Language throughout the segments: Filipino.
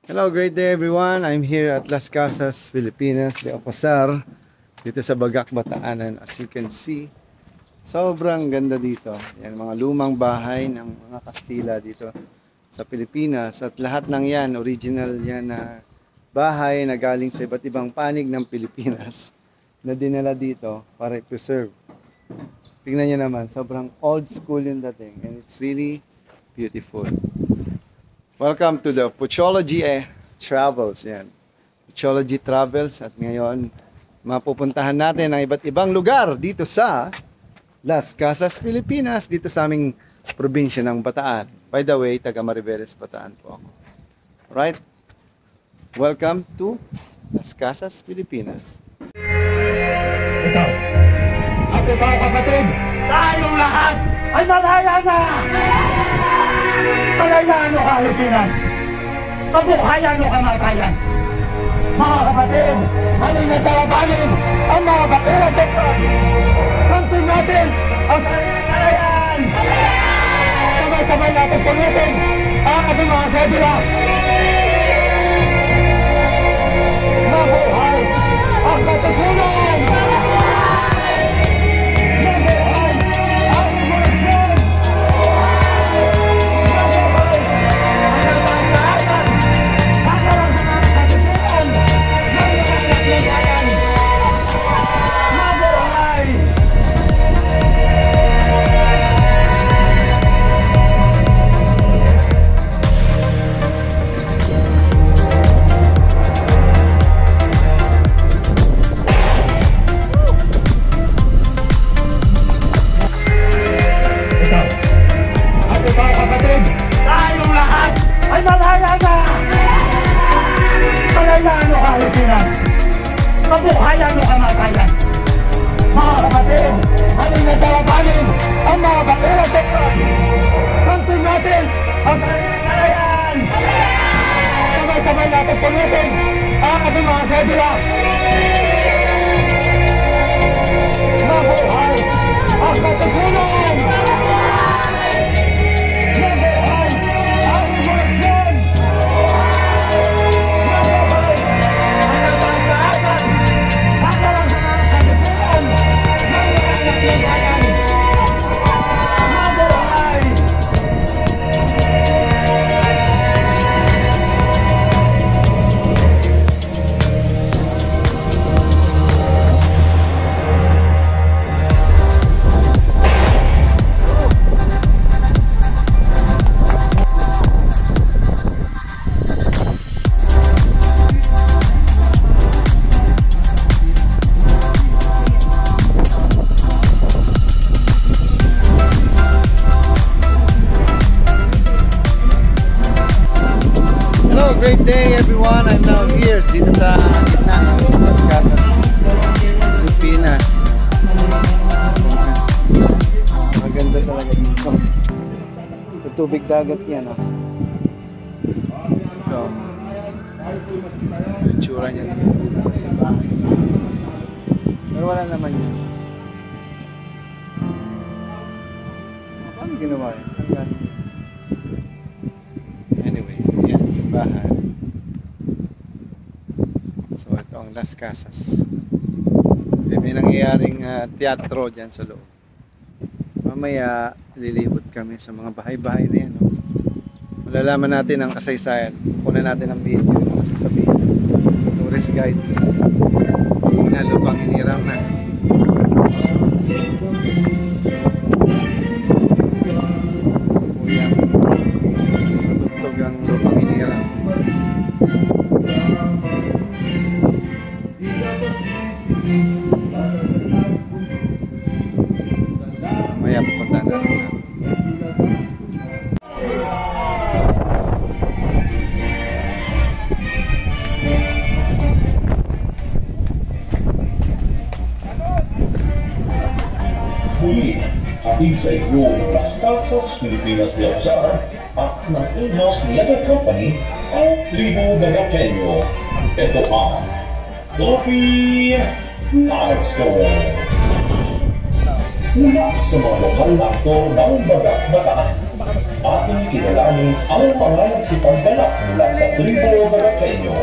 Hello, great day everyone. I'm here at Las Casas, Filipinas, de Opasar, dito sa Bagak, Bataan. As you can see, sobrang ganda dito. Yan, mga lumang bahay ng mga Kastila dito sa Pilipinas. At lahat ng yan, original yan na bahay na galing sa iba't ibang panig ng Pilipinas na dinala dito para i-preserve. Tingnan nyo naman, sobrang old school yung dating. And it's really beautiful. Welcome to the Puchology Travels. Yan. Puchology Travels. At ngayon, mapupuntahan natin ang iba't ibang lugar dito sa Las Casas, Pilipinas. Dito sa aming probinsya ng Bataan. By the way, taga Mariveles, Bataan po ako. Alright? Welcome to Las Casas, Pilipinas. Ito. At ito, kapatid, tayong lahat ay malaya na! Kalayaan o kahilipinan, kabuhayan o kamatayan. Mga kapatid, halina't dalabanin ang mga bakila doktor. Kamtin natin ang sariling kalayaan. Sabay-sabay natin pulutin ang ating mga sedula. Mabuhay ang katutunan! Kabuhayan o kamatayan. Mga kapatid, halina't dalabanin ang mga bakila doktor. Kamtin natin ang sariling kalayaan. Sabay-sabay natin pulutin ang ating mga sedula. Mabuhay ang katutunan! Great day everyone. I'm now here dito sa gitna ng Las Casas, Pilipinas. Maganda talaga dito. Ito tubig dagat yan. Ito. Itsura niya. Pero wala naman yan. Paano ginawa yan? Anyway, yan sa bahay. So ito ang Las Casas. May nangyayaring teatro dyan sa loob. Mamaya lilibot kami sa mga bahay-bahay na yan. Malalaman natin ang kasaysayan. Kunin natin ang video ng mga sasabihin. Tourist guide. Na lupang hinirang na. Tutugtog ang lupang hinirang. Mamaya pupunta natin. Muli, hatid sa inyo Las Casas, Pilipinas de Opasar at ng in-house leather company ang Tribu Gagakenyo. Ito ang Coffee Night Store. Mula sa mga lokal na aktor ng Bagak, Bataan Ating kinalanin ang mga nagsipagbalak mula sa tribo Barakenyo.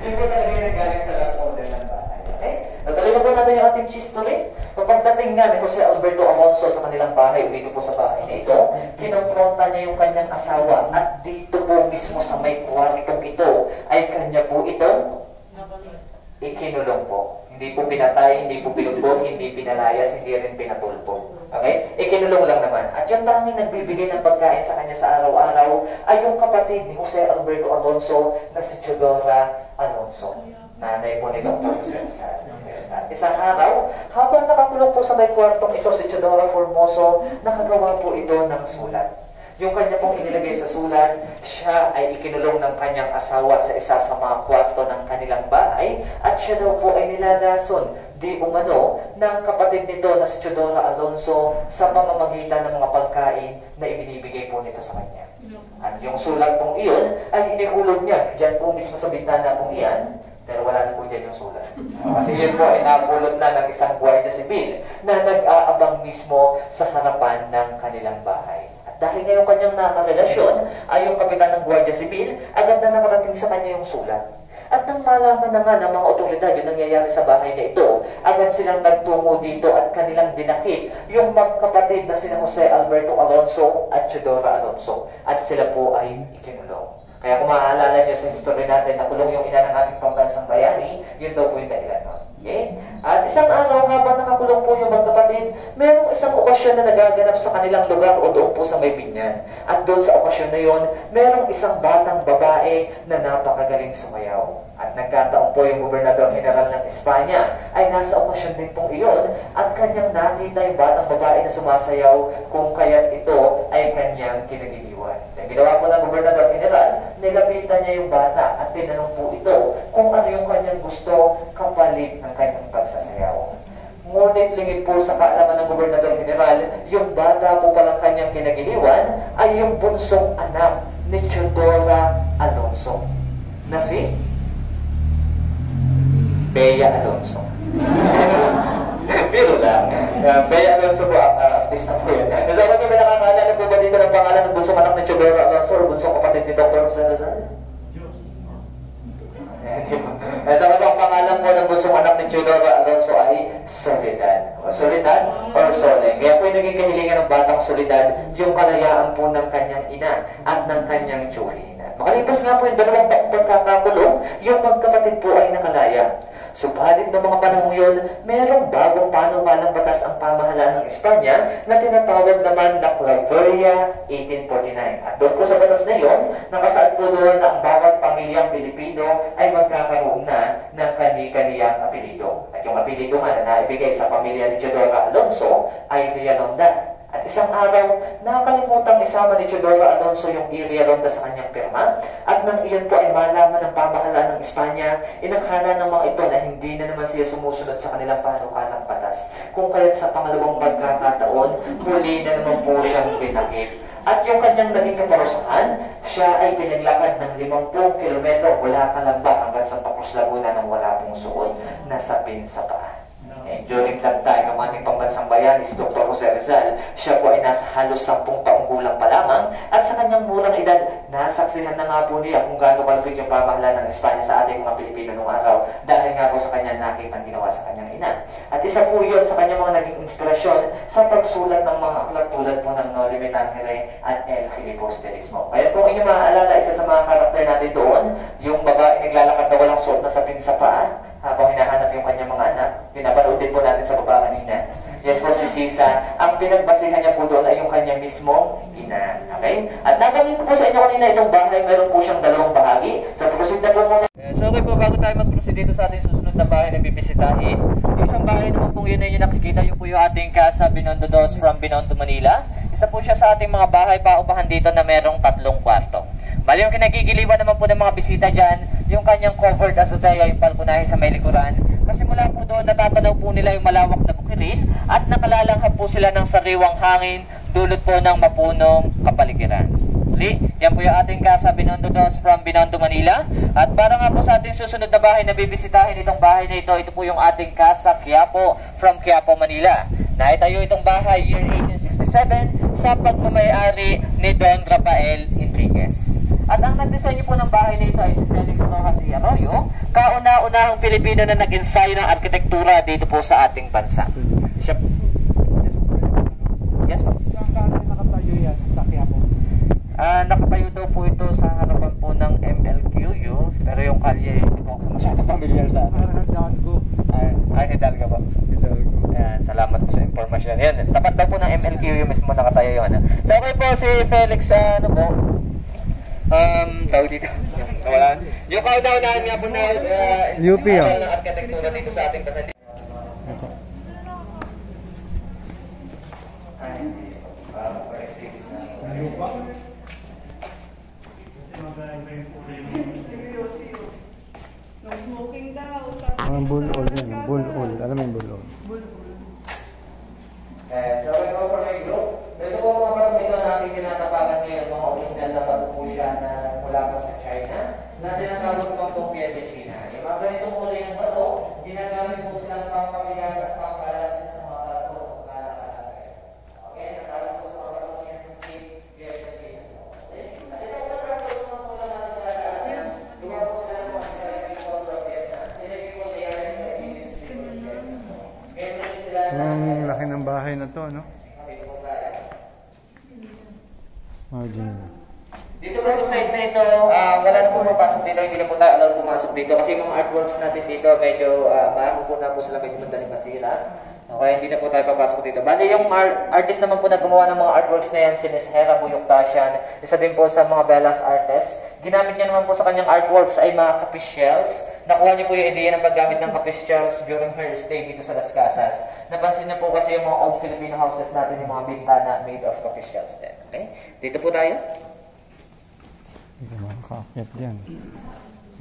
Yun po talaga yung nanggaling sa last order ng bahay. Okay? Natuloy na po natin yung ating history. So pagdating nga ni Jose Alberto Alonso sa kanilang bahay, o dito po sa bahay na ito, kinompronta niya yung kanyang asawa at dito po mismo sa may kwartong ito ay kanya po itong ikinulong po. Hindi po pinatay, hindi po pinugbog, hindi pinalayas, hindi rin pinatulpo. Okay? Ikinulong lang naman. At yung tanging nagbibigay ng pagkain sa kanya sa araw-araw ay yung kapatid ni Jose Alberto Alonso na si Teodora Alonso. Nanay po ni Dr. Jose Rizal. Isang araw, habang nakakulong po sa may kwartong ito si Teodora Formoso, nakagawa po ito ng sulat. Yung kanya pong inilagay sa sulat, siya ay ikinulong ng kanyang asawa sa isa sa mga kwarto ng kanilang bahay at siya daw po ay nilalason di umano ng kapatid nito na si Teodora Alonso sa pamamagitan ng mga pagkain na ibinibigay po nito sa kanya. At yung sulat pong iyon ay inihulog niya dyan po mismo sa bintana pong iyan, pero wala na po dyan yung sulat. Kasi yun po ay napulot na ng isang gwardiya sibil na nag-aabang mismo sa harapan ng kanilang bahay. Dahil ngayong kanyang nakarelasyon ay yung kapitan ng Guardia Civil, agad na nakarating sa kanya yung sulat. At nang malaman na nga ng mga otoridad yung nangyayari sa bahay na ito, agad silang nagtungo dito at kanilang dinakip yung magkapatid na sina Jose Alberto Alonso at Teodora Alonso. At sila po ay ikinulong. Kaya kung maaalala nyo sa history natin, nakulong yung ina ng ating pambansang bayani, yun daw po yung dahilan nun. Okay? At isang araw, habang nakakulong po yung magkapatid, merong isang okasyon na nagaganap sa kanilang lugar o doon po sa may binyan. At doon sa okasyon na yon, merong isang batang babae na napakagaling sumayaw. At nagkataon po yung Gobernador General ng Espanya ay nasa okasyon din pong iyon at kanyang nakita yung batang babae na sumasayaw kung kaya't ito ay kanyang kinagiliwan. So, ginawa po ng Gobernador General, nilapitan niya yung bata at tinanong po ito kung ano yung kanyang gusto kapalit ng kanyang pagsasayaw. Ngunit lingid po sa kaalaman ng Gobernador General, yung bata po palang kanyang kinagiliwan ay yung bunsong anak ni Teodora Alonso na si Bea Alonso. Pero lang, Bea Alonso po, artista po yun. Kasama nyo ba nakakaalala po ba dito ng pangalan ng bunsong anak ni Teodora Alonso o bunsong kapatid ni Dr. Jose Rizal? Kasama ba ang pangalan po ng bunsong anak ni Teodora Alonso ay Soledad. Soledad or Sole. Kaya po yung naging kahilingan ng batang Soledad, yung kalayaan po ng kanyang ina at ng kanyang tiyuhin. Makalipas nga po yung dalawang pagkakakulong, yung magkapatid po ay nakalaya. Subalit ng mga panahon yun, merong bagong panukalang batas ang pamahalaan ng Espanya na tinatawag naman na Claveria 1849. At doon po sa batas na yun, nakasaad po doon na ang bawat pamilyang Pilipino ay magkakaroon na ng kani-kaniyang apelido. At yung apelido nga na naibigay sa pamilya ni Teodora Alonso ay Rialonda. At isang araw, nakakalimutang isama ni Teodora Alonso yung Rialonda sa kanyang pirma. At nang iyon po ay malaman ng pamahalaan ng Espanya, inakala ng mga ito na hindi na naman siya sumusunod sa kanilang panukalang batas. Kung kaya't sa pangalawang pagkakataon, muli na naman po siyang dinakip. At yung kanyang naging kaparusahan, siya ay pinaglakad ng 50 kilometro mula Calamba hanggang sa Pacos, Laguna nang wala pong suot na sapin sa paa. And during that time, ang ating pambansang bayani, si Dr. Jose Rizal, siya po ay nasa halos 10 taong gulang pa lamang at sa kanyang murang edad, nasaksihan na nga po niya kung gaano kalupit yung pamahalaan ng Espanya sa ating mga Pilipino noong araw dahil nga po sa kanya nakita ang ginawa sa kanyang ina. At isa po yun sa kanyang mga naging inspirasyon sa pagsulat ng mga aklat tulad po ng No Limitangere at El Filibusterismo. Kaya kung inyo maaalala, isa sa mga karakter natin doon, yung babae naglalakad na walang suot na sapin sa paa, habang hinahanap yung kanyang mga anak. Pinapanood din po natin sa baba kanina. Yes po, si Sisa. Ang pinagbasihan niya po doon ay yung kanyang mismong ina. Okay? At nabanggit ko po sa inyo kanina itong bahay, meron po siyang 2 bahagi. So, proceed na po muna. So, okay po, bago tayo mag-proceed dito sa ating susunod na bahay na bibisitahin. Yung isang bahay naman po yun na yung nakikita yun po yung ating Casa Binondo Dos from Binondo, Manila. Isa po siya sa ating mga bahay paupahan dito na merong 3 kwarto. Bali yung kinagigiliwan naman po ng mga bisita dyan, yung kanyang covered azotea, yung palpunahe sa may likuran. Kasi mula po doon, natatanaw po nila yung malawak na bukirin at nakalalanghap po sila ng sariwang hangin dulot po ng mapunong kapaligiran. Muli, yan po yung ating Casa Binondo Dos from Binondo, Manila. At para nga po sa ating susunod na bahay na bibisitahin itong bahay na ito po yung ating Casa Quiapo from Quiapo, Manila. Naitayo itong bahay year 1867 sa pagmamayari ni Don Rafael Enriquez. At ang nagdisenyo po ng bahay na ito ay si Felix Rojas y Arroyo, kauna-unahang Pilipino na nag-ensayo ng arkitektura dito po sa ating bansa. Siya... Yes po. Saan ka nakatayo yan sa Quiapo? Nakatayo daw po ito sa harapan po ng MLQU, pero yung kalye, hindi po ako masyadong familiar sa Hidalgo. Hidalgo po. Hidalgo. Ayan, salamat po sa impormasyon. Yan, tapat daw po ng MLQU mismo nakatayo yun. So okay po si Felix, ano po, tawag dito. Wala. Yung kaudaw-unahan nga po na UP, oh. ng arkitektura dito sa ating bansa. Mga bulol yan, yung bulol. Alam mo yung bulol? So we go for my group. Ito po mga pagmito natin tinatapakan ngayon, mga original na pagpupo siya na mula pa sa China, na tinatawag pang Topia de China. Yung mga ganitong uri ng bato, ginagamit po sila ng pangpamilyar at pangbalansin sa mga bato o kalakalaga. Okay, natawag po sa mga bato niya sa Topia de China. At ito po na po sa mga mula natin sa atin, luwa po sila ng mga Chinese people of Vietnam. Tinagin po niya rin sa Chinese people of Vietnam. Ngayon sila Ang laki ng bahay na to, no? Margin. Dito ba sa site na ito, wala na po mapasok dito, hindi na po tayo alam pumasok dito kasi yung mga artworks natin dito medyo bago po na po sila medyo madaling masira. Okay, hindi na po tayo papasok dito. Bali yung artist naman po na gumawa ng mga artworks na yan, si Ms. Hera Buyuktasyan, isa din po sa mga Bellas artists. Ginamit niya naman po sa kanyang artworks ay mga kapis shells. Nakuha niyo po yung ideya ng paggamit ng kapis shells during her stay dito sa Las Casas. Napansin niyo po kasi yung mga old Filipino houses natin, yung mga bintana made of kapis shells din. Okay? Dito po tayo. Hindi makakaakyat yan.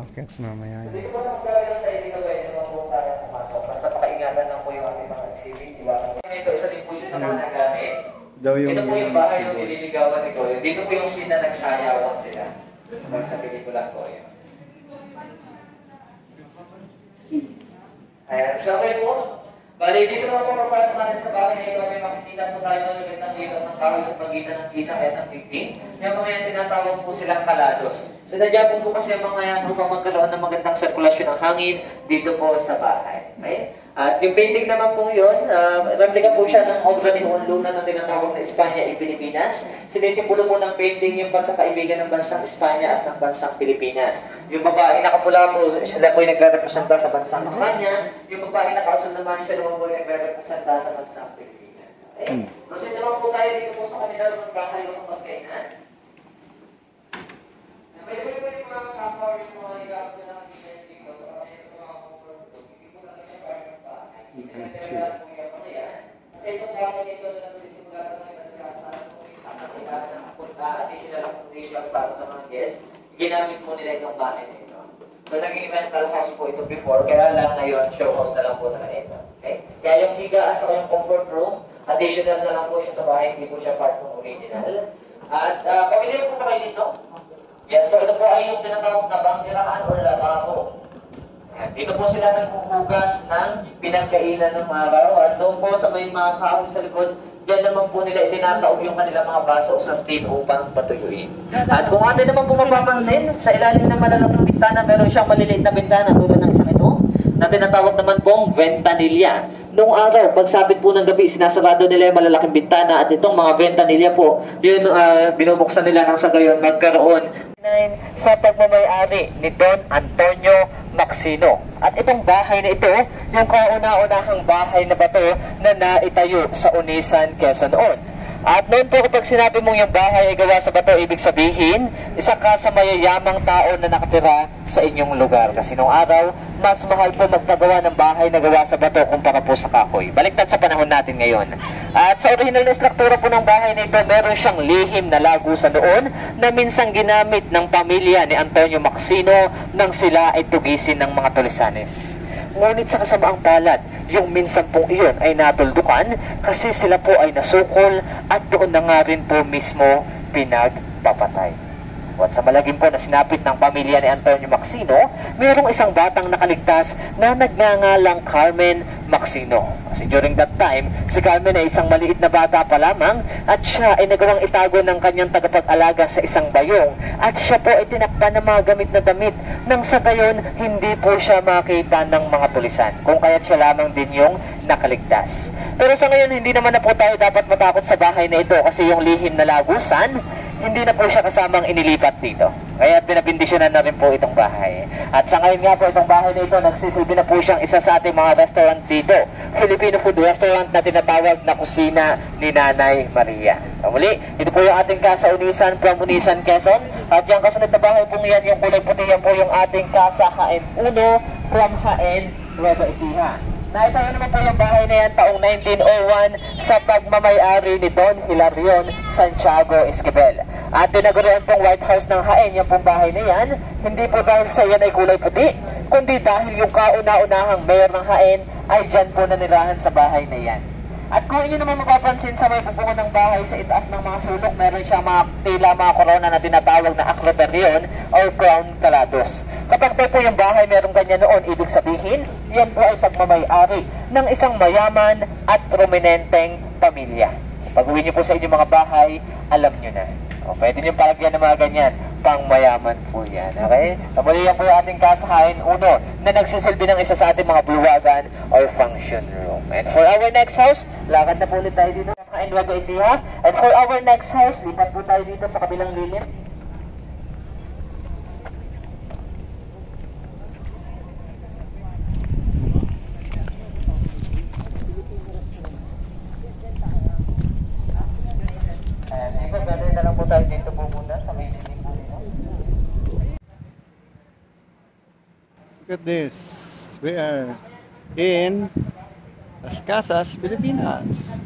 Akyat mamaya yan. Dito po sa magkabilang side dito, pwede naman po tayo pumasok. Basta pakaingatan lang po yung ating mga exhibit. Iwasan po. Ito, isa din po siya sa mga nagamit. Ito po yung bahay ng nililigawan ni Goyo. Dito po yung scene na nagsayawan sila. Sa pelikula ko yun. Ayan, so okay po. Bali, dito naman po papasok natin sa bahay na ito. May makikita po tayo ng gandang ilong ng kahoy sa pagitan ng kisang at ng tingting. Yung mga yan tinatawag po silang kalados. Sinadya po kasi yung mga yan upang magkaroon ng magandang sirkulasyon ng hangin dito po sa bahay. Okay? At yung painting naman po yun, replika po siya ng obra ni Juan Luna na tinatawag na Espanya y Pilipinas. Sinisimbolo po ng painting yung pagkakaibigan ng bansang Espanya at ng bansang Pilipinas. Yung babae nakapula po, sila po yung nagre-representa sa bansang Espanya. Yung babae nakasul naman, siya naman po yung nagre-representa sa bansang Pilipinas. Okay? Proceed naman po tayo dito po sa kanila ng bahay ng pagkainan. Pwede po yung mga kapwa yung mga ligaw na nakikita dito sa kanila ng mga comfort. Hindi po natin siya parang kasi itong gamit nito na nagsisimula pa ng Las Casas kung isa na kailangan ng punta, additional accommodation para sa mga guests, ginamit po nila itong bahay nito. So naging rental house po ito before, kaya lang ngayon show house na lang po na ito. Okay? Kaya yung higaan sa kanyang comfort room, additional na lang po siya sa bahay, hindi po siya part ng original. At pamilya po ba kayo dito? Yes, so ito po ay yung tinatawag na banggiraan or lababo. Dito po sila naghuhugas ng pinagkainan ng araw at doon po sa may mga kahoy sa likod, dyan naman po nila itinataob yung kanilang mga baso o sartin upang patuyuin. At kung atin naman po mapapansin, sa ilalim ng malalaking bintana, meron siyang maliliit na bintana tulad ng isang ito, na tinatawag naman pong ventanilla. Noong araw, pagsapit po ng gabi, sinasarado nila yung malalaking bintana at itong mga ventanilla po, yun binubuksan nila nang sa gayon magkaroon sa pagmamayari ni Don Antonio Maxino. At itong bahay na ito, yung kauna-unahang bahay na bato na naitayo sa Unisan, Quezon noon. At noon po kapag sinabi mong yung bahay ay gawa sa bato, ibig sabihin, isa ka sa mayayamang tao na nakatira sa inyong lugar. Kasi nung araw, mas mahal po magpagawa ng bahay na gawa sa bato kumpara po sa kahoy. Baliktad sa panahon natin ngayon. At sa original na struktura po ng bahay na ito, meron siyang lihim na lagusan doon na minsang ginamit ng pamilya ni Antonio Maxino nang sila ay tugisin ng mga Tulisanes. Ngunit sa kasamaang palad, yung minsan pong iyon ay natuldukan kasi sila po ay nasukol at doon na nga rin po mismo pinagpapatay. At sa malagim po na sinapit ng pamilya ni Antonio Maxino, mayroong isang batang nakaligtas na nagngangalang Carmen Maxino. Kasi during that time, si Carmen ay isang maliit na bata pa lamang at siya ay nagawang itago ng kanyang tagapag-alaga sa isang bayong at siya po ay tinakpan ng mga gamit na damit nang sa gayon hindi po siya makita ng mga tulisan. Kung kaya't siya lamang din yung nakaligtas. Pero sa ngayon, hindi naman na po tayo dapat matakot sa bahay na ito kasi yung lihim na lagusan, hindi na po siya kasamang inilipat dito. Kaya pinabindisyonan na rin po itong bahay. At sa ngayon nga po itong bahay na ito, nagsisilbi na po siyang isa sa ating mga restaurant dito. Filipino food restaurant na tinatawag na Kusina ni Nanay Maria. Muli, ito po yung ating Casa Unisan from Unisan, Quezon. At yung kasunod na bahay pong yan, yung kulay puti, yan po yung ating Casa Haen 1 from Haen, Nueva Ecija. Naitayo naman po yung bahay na yan taong 1901 sa pagmamayari ni Don Hilarion Santiago Esquivel. At tinaguruan pong White House ng Haen, yung pong bahay na yan, hindi po dahil sa yan ay kulay puti, kundi dahil yung kauna-unahang mayor ng Haen ay dyan po nanirahan sa bahay na yan. At kung inyo naman mapapansin sa may bubungo ng bahay sa itaas ng mga sulok, meron siyang mga tila mga korona na tinatawag na acroterion or crown calados. Kapag po yung bahay meron ganyan noon, ibig sabihin, yan po ay pagmamayari ng isang mayaman at prominenteng pamilya. Pag uwi nyo po sa inyong mga bahay, alam nyo na. O, pwede nyo palagyan ng mga ganyan, pang mayaman po yan. Okay? Muli yan po yung ating kasahain uno na nagsisilbi ng isa sa ating mga buluwagan or function room. And for our next house, lakad na po ulit tayo dito sa Nueva Ecija. And for our next house, lipat po tayo dito sa kabilang lilim. Gano'n na lang po tayo dito po muna sa may lilim po dito. Look at this. We are in Las Casas, Pilipinas.